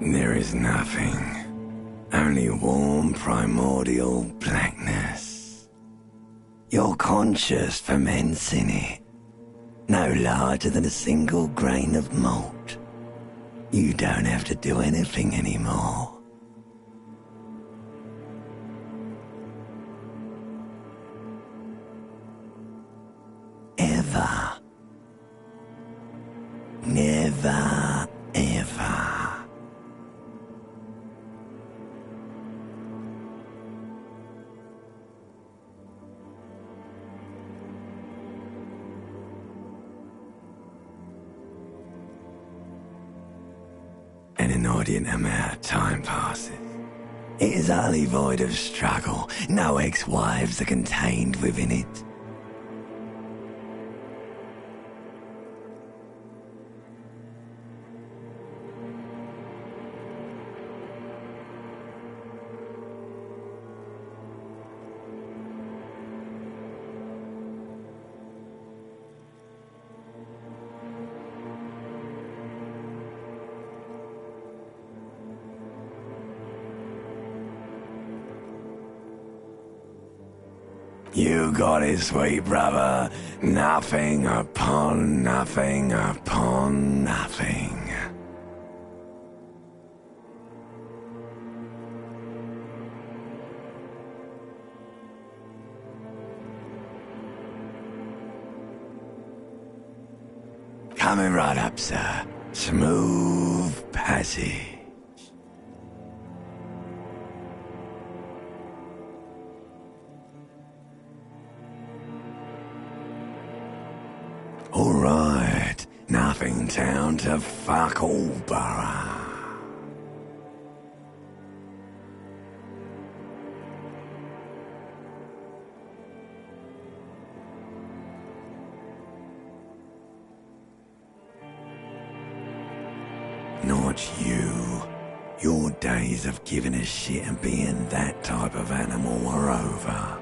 There is nothing. Only warm primordial blackness. Your conscious ferments in it. No larger than a single grain of malt. You don't have to do anything anymore. Ever. Never, ever. An inordinate amount of time passes. It is utterly void of struggle. No ex-wives are contained within it. You got it, sweet brother. Nothing upon nothing upon nothing. Coming right up, sir. Smooth passage. Alright, nothing town to fuck all borough. Not you. Your days of giving a shit and being that type of animal are over.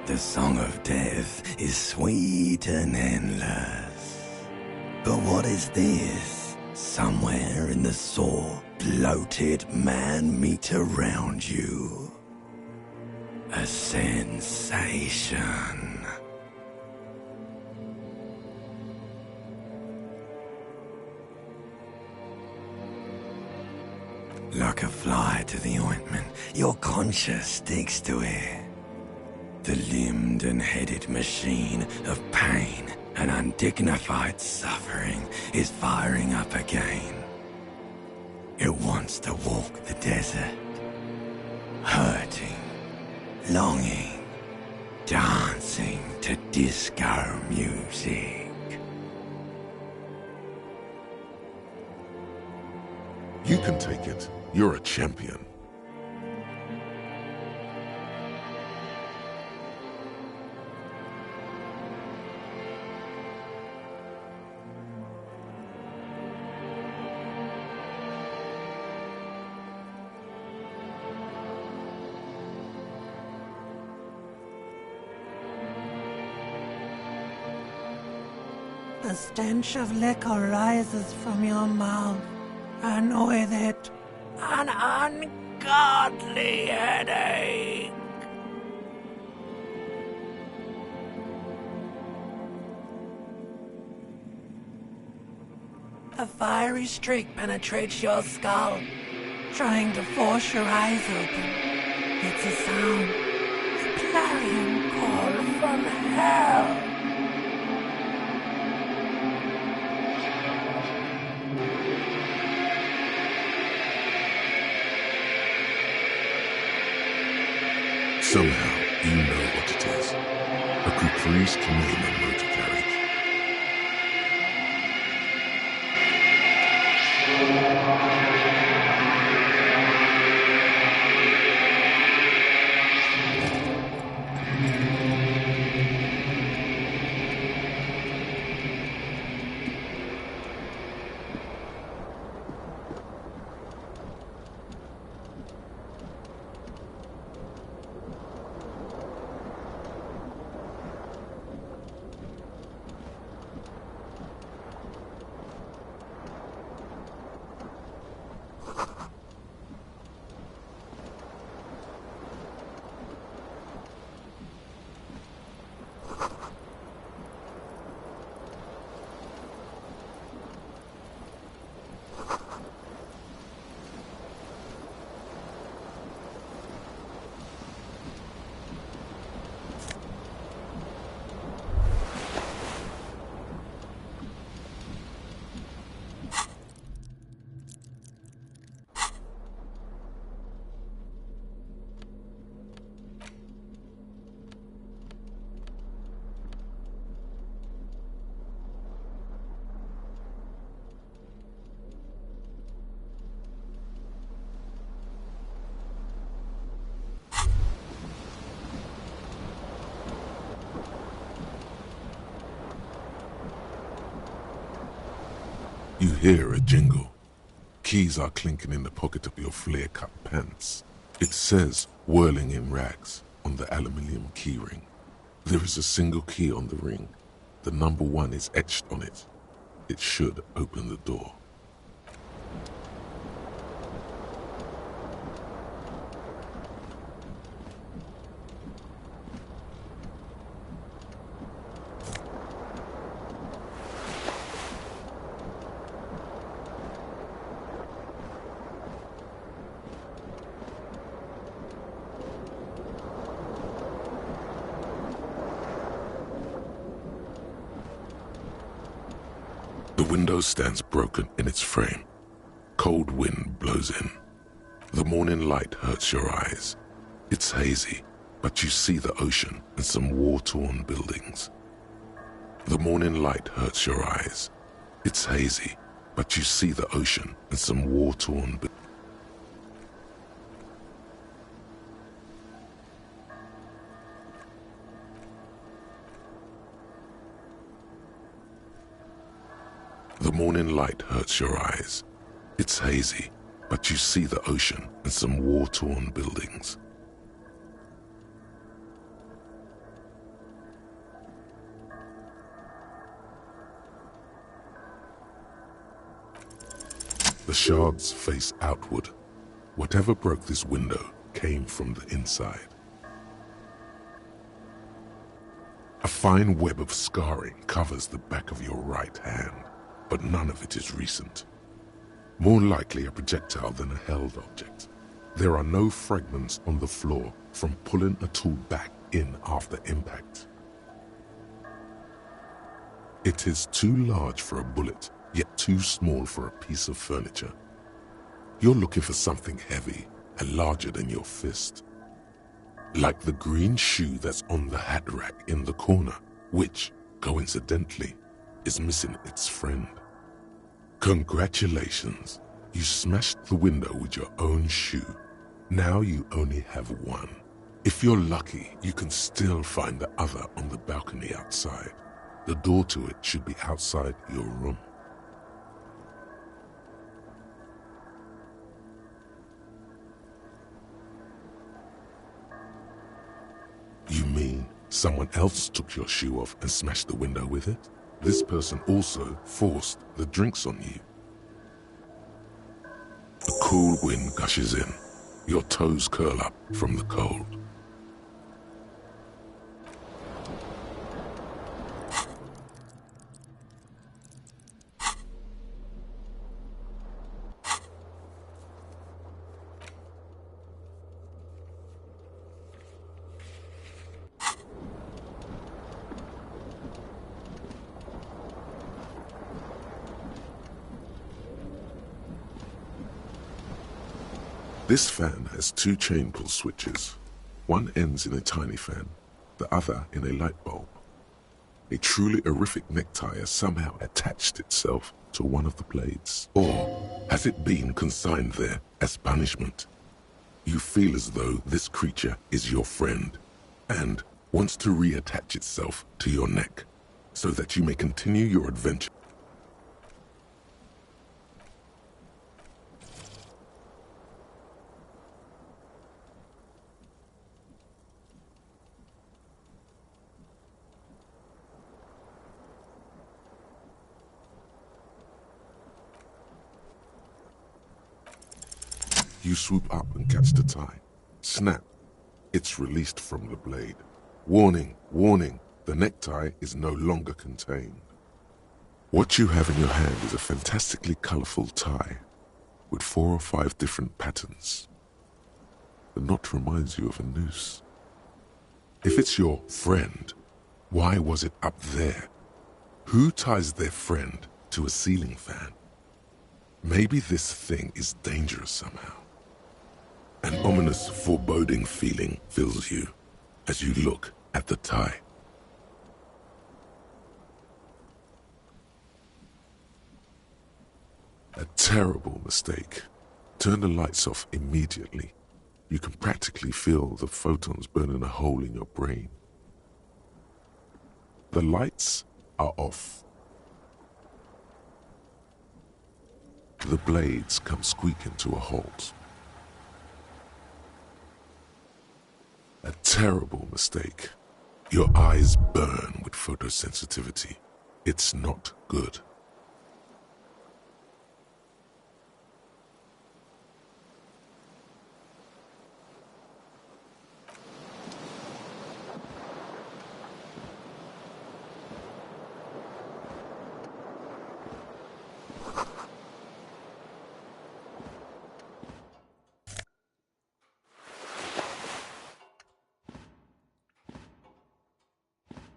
The song of death is sweet and endless. But what is this? Somewhere in the sore, bloated man meet around you. A sensation. Like a fly to the ointment, your conscience sticks to it. The limbed and headed machine of pain and undignified suffering is firing up again. It wants to walk the desert, hurting, longing, dancing to disco music. You can take it. You're a champion. The stench of liquor rises from your mouth, and with it, an ungodly headache. A fiery streak penetrates your skull, trying to force your eyes open. It's a sound, a clarion call from hell. Somehow, you know what it is. A caprice to name a motor carriage. You hear a jingle. Keys are clinking in the pocket of your flare-cut pants. It says, whirling in rags, on the aluminium keyring. There is a single key on the ring. The number 1 is etched on it. It should open the door. The window stands broken in its frame. Cold wind blows in. The morning light hurts your eyes. It's hazy, but you see the ocean and some war-torn buildings. The morning light hurts your eyes. It's hazy, but you see the ocean and some war-torn buildings. The morning light hurts your eyes. It's hazy, but you see the ocean and some war-torn buildings. The shards face outward. Whatever broke this window came from the inside. A fine web of scarring covers the back of your right hand, but none of it is recent. More likely a projectile than a held object. There are no fragments on the floor from pulling a tool back in after impact. It is too large for a bullet, yet too small for a piece of furniture. You're looking for something heavy and larger than your fist. Like the green shoe that's on the hat rack in the corner, which, coincidentally, is missing its friend. Congratulations, you smashed the window with your own shoe. Now you only have one. If you're lucky, you can still find the other on the balcony outside. The door to it should be outside your room. You mean someone else took your shoe off and smashed the window with it? This person also forced the drinks on you. A cool wind gushes in. Your toes curl up from the cold. This fan has 2 chain pull switches. One ends in a tiny fan, the other in a light bulb. A truly horrific necktie has somehow attached itself to one of the blades. Or has it been consigned there as punishment? You feel as though this creature is your friend and wants to reattach itself to your neck so that you may continue your adventure. You swoop up and catch the tie. Snap. It's released from the blade. Warning, warning, the necktie is no longer contained. What you have in your hand is a fantastically colorful tie with 4 or 5 different patterns. The knot reminds you of a noose. If it's your friend, why was it up there? Who ties their friend to a ceiling fan? Maybe this thing is dangerous somehow. An ominous, foreboding feeling fills you as you look at the tie. A terrible mistake. Turn the lights off immediately. You can practically feel the photons burning a hole in your brain. The lights are off. The blades come squeaking to a halt. A terrible mistake. Your eyes burn with photosensitivity. It's not good.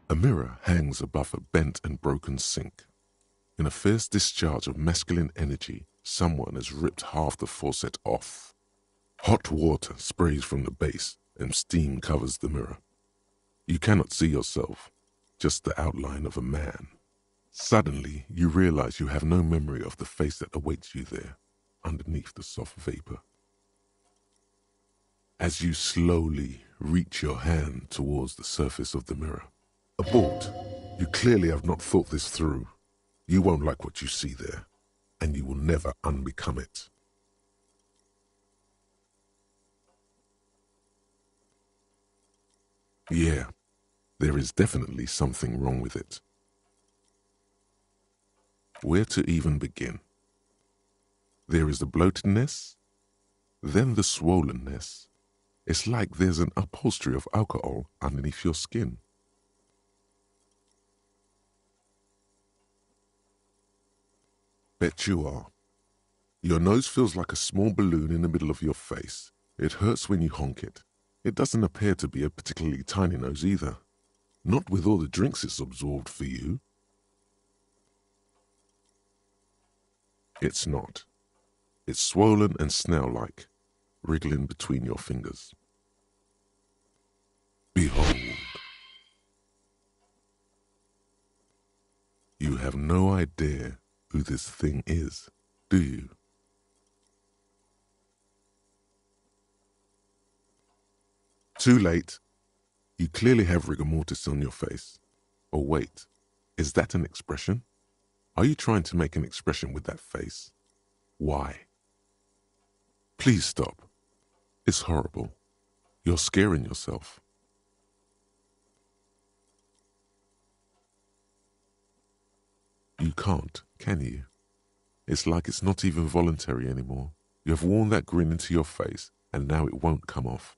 A mirror hangs above a bent and broken sink. In a fierce discharge of masculine energy, someone has ripped half the faucet off. Hot water sprays from the base and steam covers the mirror. You cannot see yourself, just the outline of a man. Suddenly, you realize you have no memory of the face that awaits you there, underneath the soft vapor. As you slowly reach your hand towards the surface of the mirror, abort. You clearly have not thought this through. You won't like what you see there, and you will never unbecome it. Yeah, there is definitely something wrong with it. Where to even begin? There is the bloatedness, then the swollenness. It's like there's an upholstery of alcohol underneath your skin. Bet you are. Your nose feels like a small balloon in the middle of your face. It hurts when you honk it. It doesn't appear to be a particularly tiny nose either. Not with all the drinks it's absorbed for you. It's not. It's swollen and snail-like, wriggling between your fingers. Behold. You have no idea who this thing is, do you? Too late. You clearly have rigor mortis on your face. Or wait, is that an expression? Are you trying to make an expression with that face? Why? Please stop. It's horrible. You're scaring yourself. You can't, can you? It's like it's not even voluntary anymore. You have worn that grin into your face, and now it won't come off.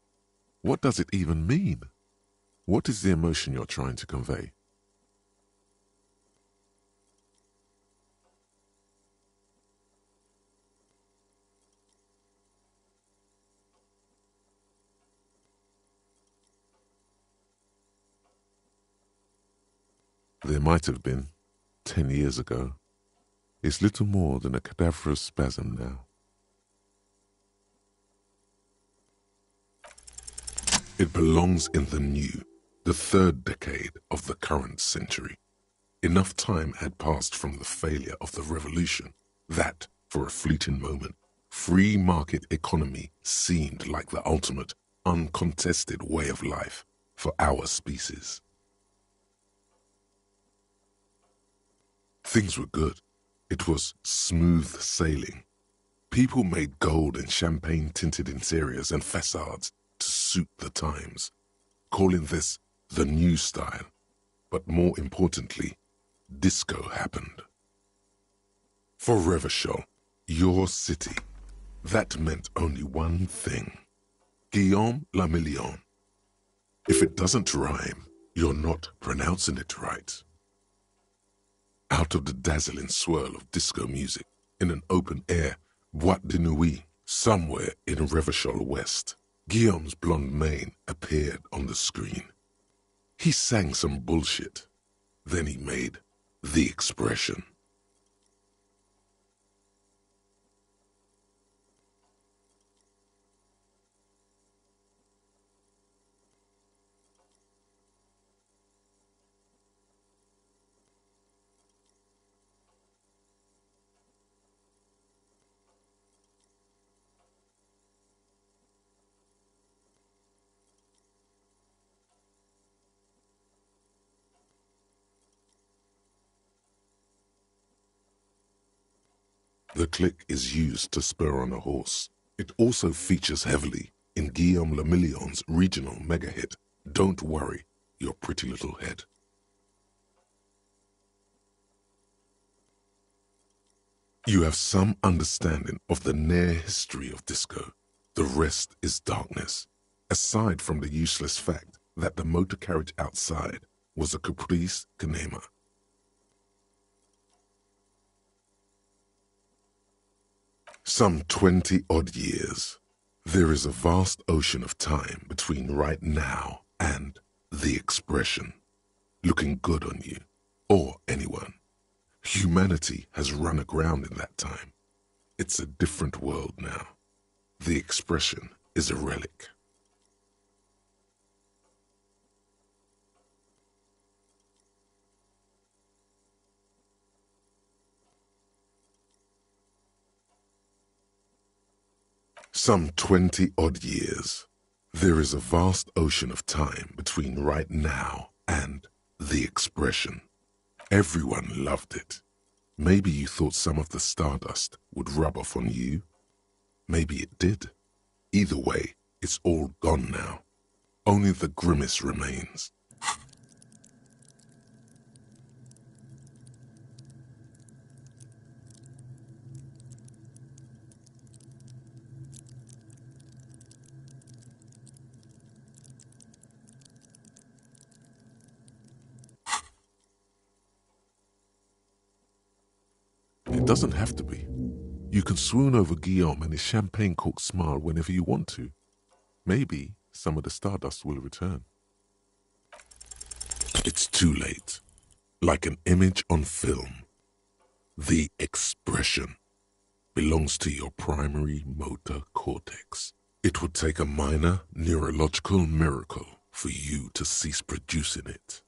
What does it even mean? What is the emotion you're trying to convey? There might have been, 10 years ago. It's little more than a cadaverous spasm now. It belongs in the new, the third decade of the current century. Enough time had passed from the failure of the revolution that, for a fleeting moment, free market economy seemed like the ultimate, uncontested way of life for our species. Things were good. It was smooth sailing. People made gold and champagne-tinted interiors and facades to suit the times, calling this the new style. But more importantly, disco happened. For Revachol, your city, that meant only one thing. Guillaume la Million. If it doesn't rhyme, you're not pronouncing it right. Out of the dazzling swirl of disco music, in an open-air boîte de nuit, somewhere in Revachol West, Guillaume's blonde mane appeared on the screen. He sang some bullshit. Then he made the expression. The click is used to spur on a horse. It also features heavily in Guillaume Le Million's regional mega hit, Don't Worry, Your Pretty Little Head. You have some understanding of the near history of disco. The rest is darkness, aside from the useless fact that the motor carriage outside was a caprice Kanema. Some 20-odd years. There is a vast ocean of time between right now and the expression. Looking good on you, or anyone. Humanity has run aground in that time. It's a different world now. The expression is a relic. Some 20-odd years. There is a vast ocean of time between right now and the expression. Everyone loved it. Maybe you thought some of the stardust would rub off on you. Maybe it did. Either way, it's all gone now. Only the grimace remains. It doesn't have to be. You can swoon over Guillaume and his champagne-corked smile whenever you want to. Maybe some of the stardust will return. It's too late. Like an image on film. The expression belongs to your primary motor cortex. It would take a minor neurological miracle for you to cease producing it.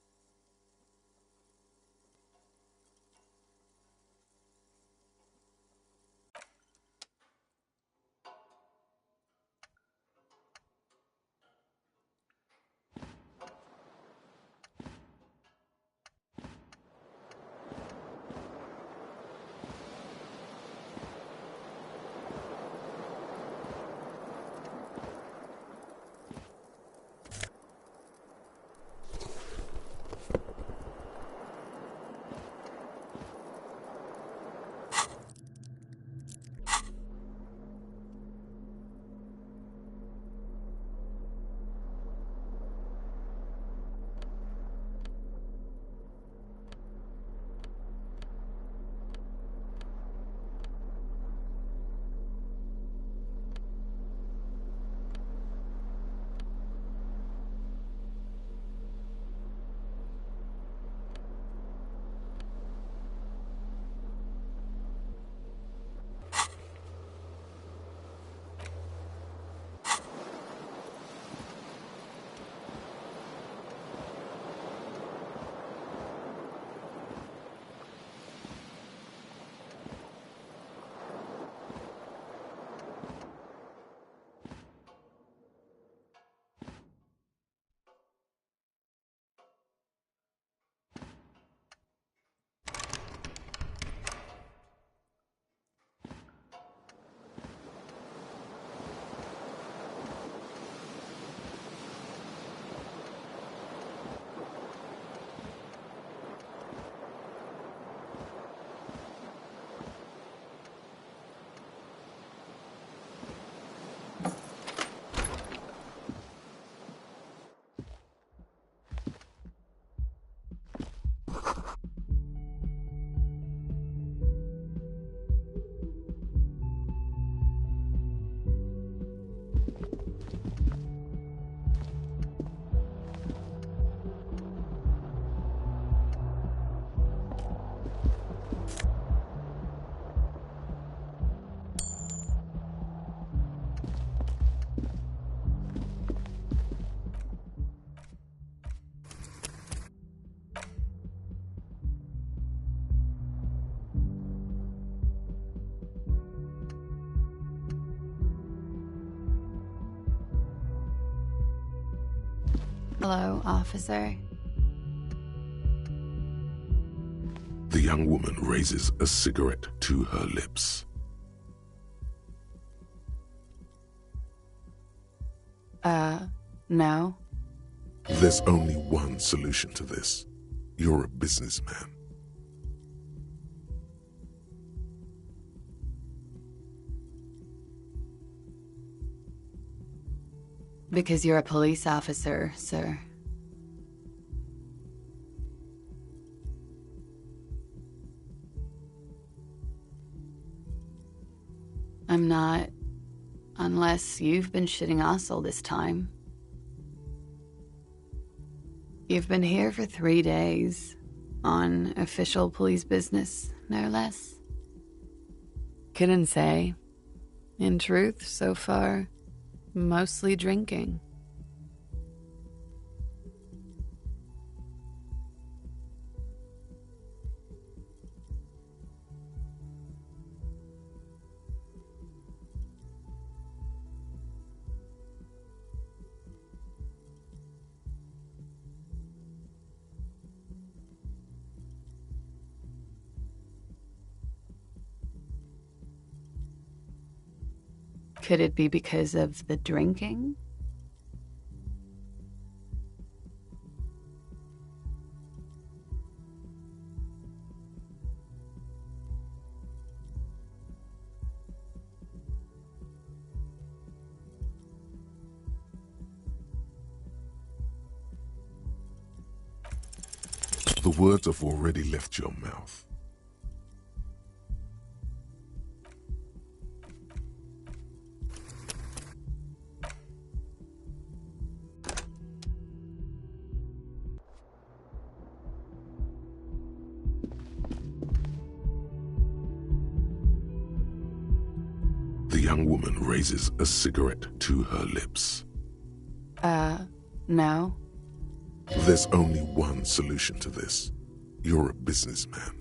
Hello, officer. The young woman raises a cigarette to her lips. No. There's only one solution to this. You're a businessman. Because you're a police officer, sir. I'm not, unless you've been shitting us all this time. You've been here for 3 days, on official police business, no less. Couldn't say. In truth, so far, mostly drinking. Could it be because of the drinking? The words have already left your mouth. The young woman raises a cigarette to her lips. No. There's only one solution to this. You're a businessman.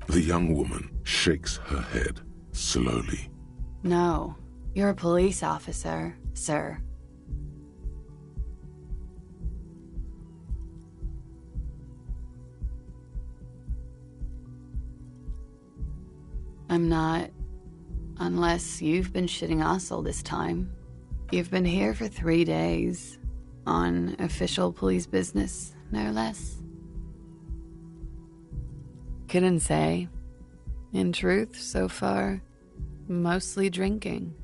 The young woman shakes her head slowly. No. You're a police officer, sir. I'm not, unless you've been shitting us all this time. You've been here for 3 days, on official police business, no less. Couldn't say. In truth, so far, mostly drinking.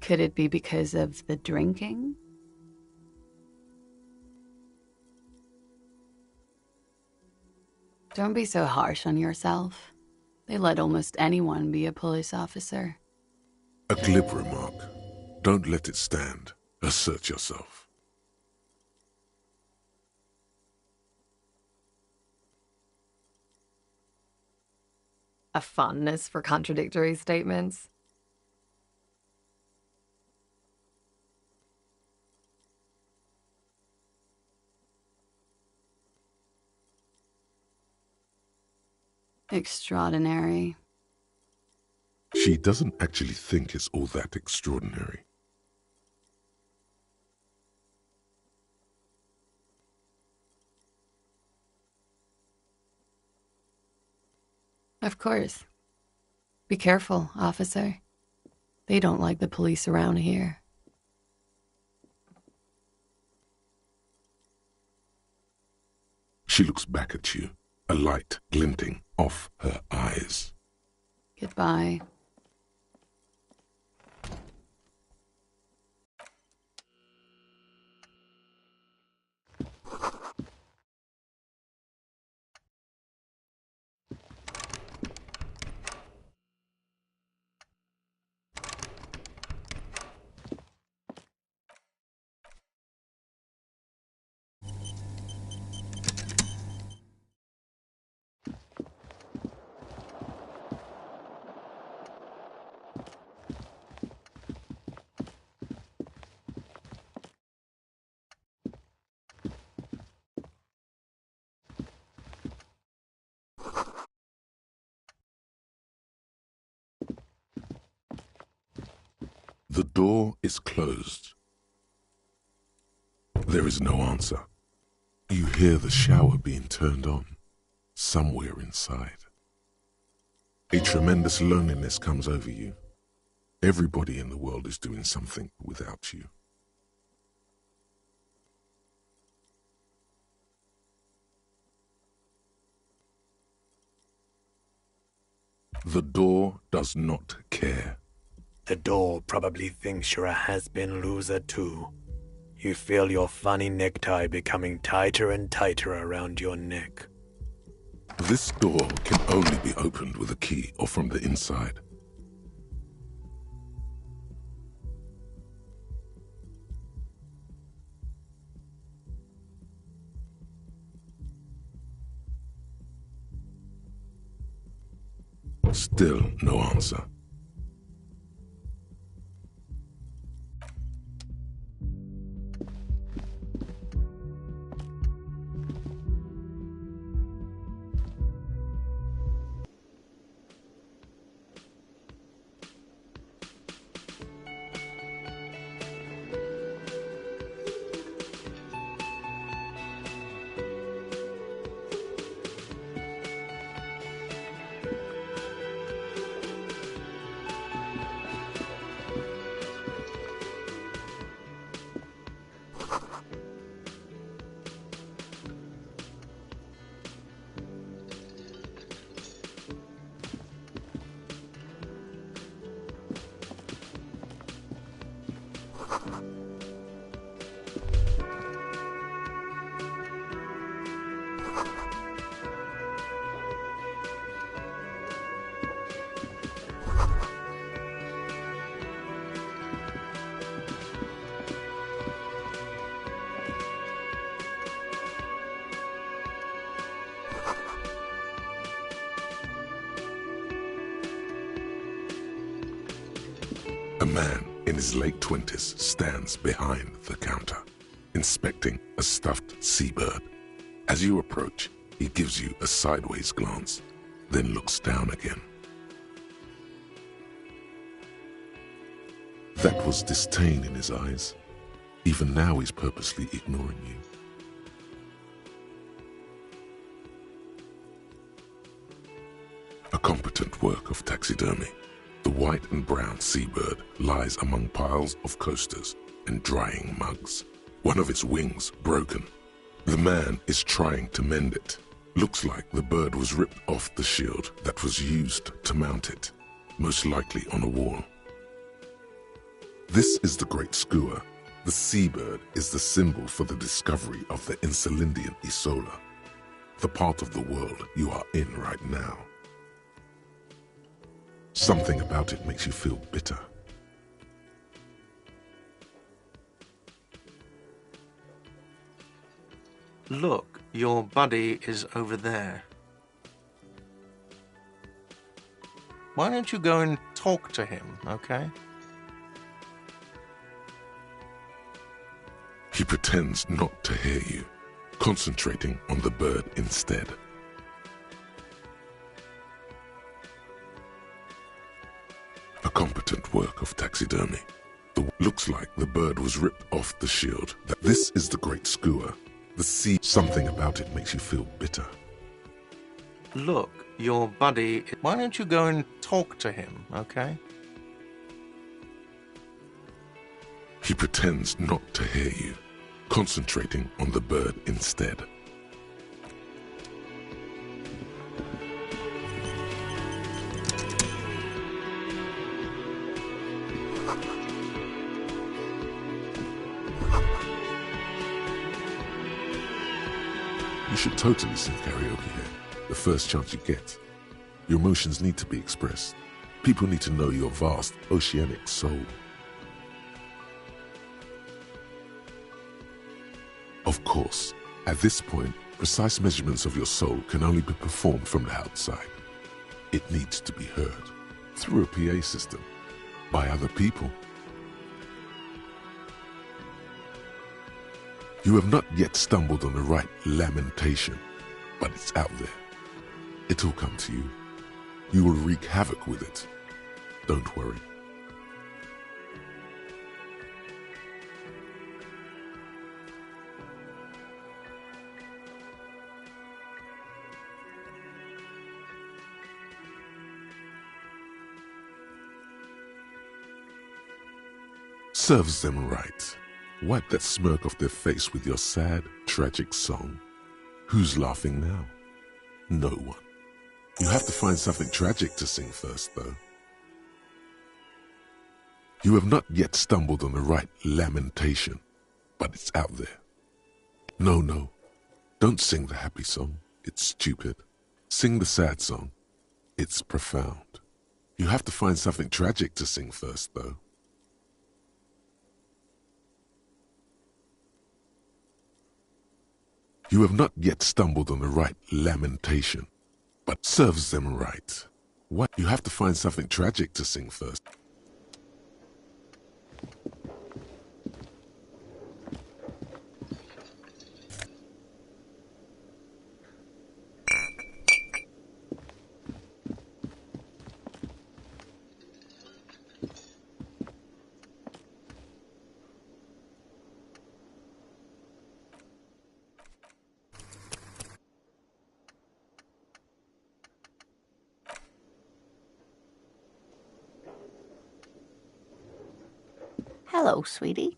Could it be because of the drinking? Don't be so harsh on yourself. They let almost anyone be a police officer. A glib remark. Don't let it stand. Assert yourself. A fondness for contradictory statements. Extraordinary. She doesn't actually think it's all that extraordinary. Of course. Be careful, officer. They don't like the police around here. She looks back at you, a light glinting off her eyes. Goodbye. The door is closed. There is no answer. You hear the shower being turned on, somewhere inside. A tremendous loneliness comes over you. Everybody in the world is doing something without you. The door does not care. The door probably thinks you're a has-been loser too. You feel your funny necktie becoming tighter and tighter around your neck. This door can only be opened with a key or from the inside. Still no answer. A man in his late 20s stands behind the counter, inspecting a stuffed seabird. As you approach, he gives you a sideways glance, then looks down again. That was disdain in his eyes. Even now he's purposely ignoring you. A competent work of taxidermy. The white and brown seabird lies among piles of coasters and drying mugs. One of its wings broken. The man is trying to mend it. Looks like the bird was ripped off the shield that was used to mount it, most likely on a wall. This is the Great Skua. The seabird is the symbol for the discovery of the Insulindian Isola, the part of the world you are in right now. Something about it makes you feel bitter. Look, your buddy is over there. Why don't you go and talk to him, okay? He pretends not to hear you, concentrating on the bird instead. A competent work of taxidermy. Looks like the bird was ripped off the shield. This is the Great Skua. The sea. Something about it makes you feel bitter. Look, your buddy. Why don't you go and talk to him, okay? He pretends not to hear you, concentrating on the bird instead. You should totally sing karaoke here, the first chance you get. Your emotions need to be expressed. People need to know your vast, oceanic soul. Of course, at this point, precise measurements of your soul can only be performed from the outside. It needs to be heard, through a PA system, by other people. You have not yet stumbled on the right lamentation, but it's out there. It'll come to you. You will wreak havoc with it. Don't worry. serves them right. Wipe that smirk off their face with your sad, tragic song. Who's laughing now? No one. You have to find something tragic to sing first, though. You have not yet stumbled on the right lamentation, but it's out there. No, don't sing the happy song. It's stupid. Sing the sad song. It's profound. You have to find something tragic to sing first, though. You have not yet stumbled on the right lamentation, but serves them right. What? You have to find something tragic to sing first. Hello, sweetie.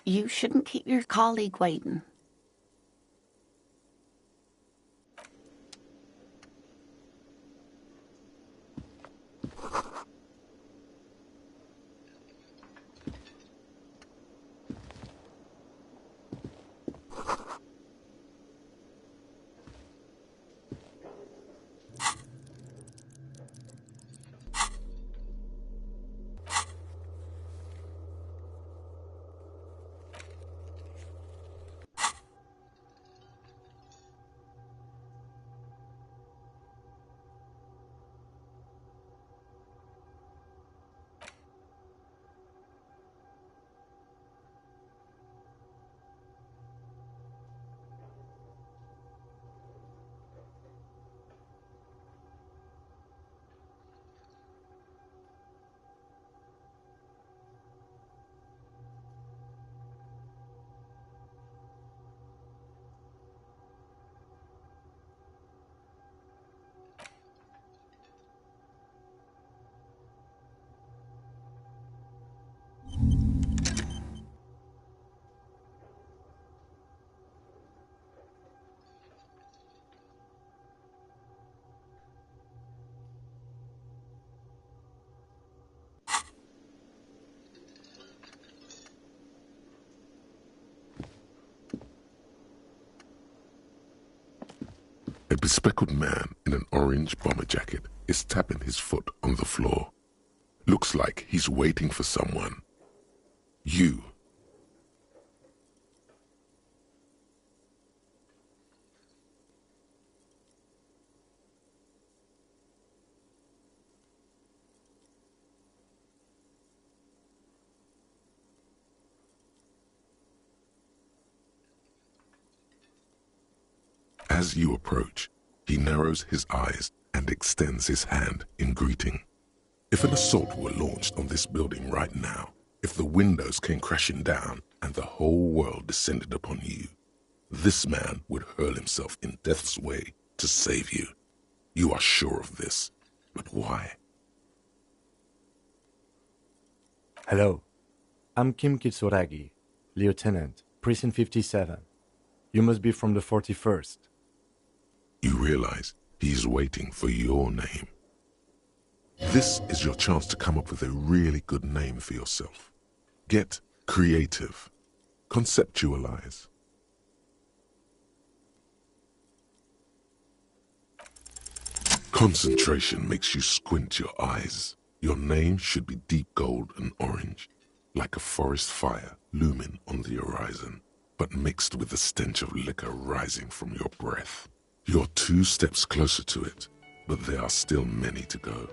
You shouldn't keep your colleague waiting. A bespectacled man in an orange bomber jacket is tapping his foot on the floor. Looks like he's waiting for someone. You. As you approach, he narrows his eyes and extends his hand in greeting. If an assault were launched on this building right now, if the windows came crashing down and the whole world descended upon you, this man would hurl himself in death's way to save you. You are sure of this, but why? Hello, I'm Kim Kitsuragi, Lieutenant, Precinct 57. You must be from the 41st. You realize he's waiting for your name. This is your chance to come up with a really good name for yourself. Get creative. Conceptualize. Concentration makes you squint your eyes. Your name should be deep gold and orange, like a forest fire looming on the horizon, but mixed with the stench of liquor rising from your breath. You're 2 steps closer to it, but there are still many to go.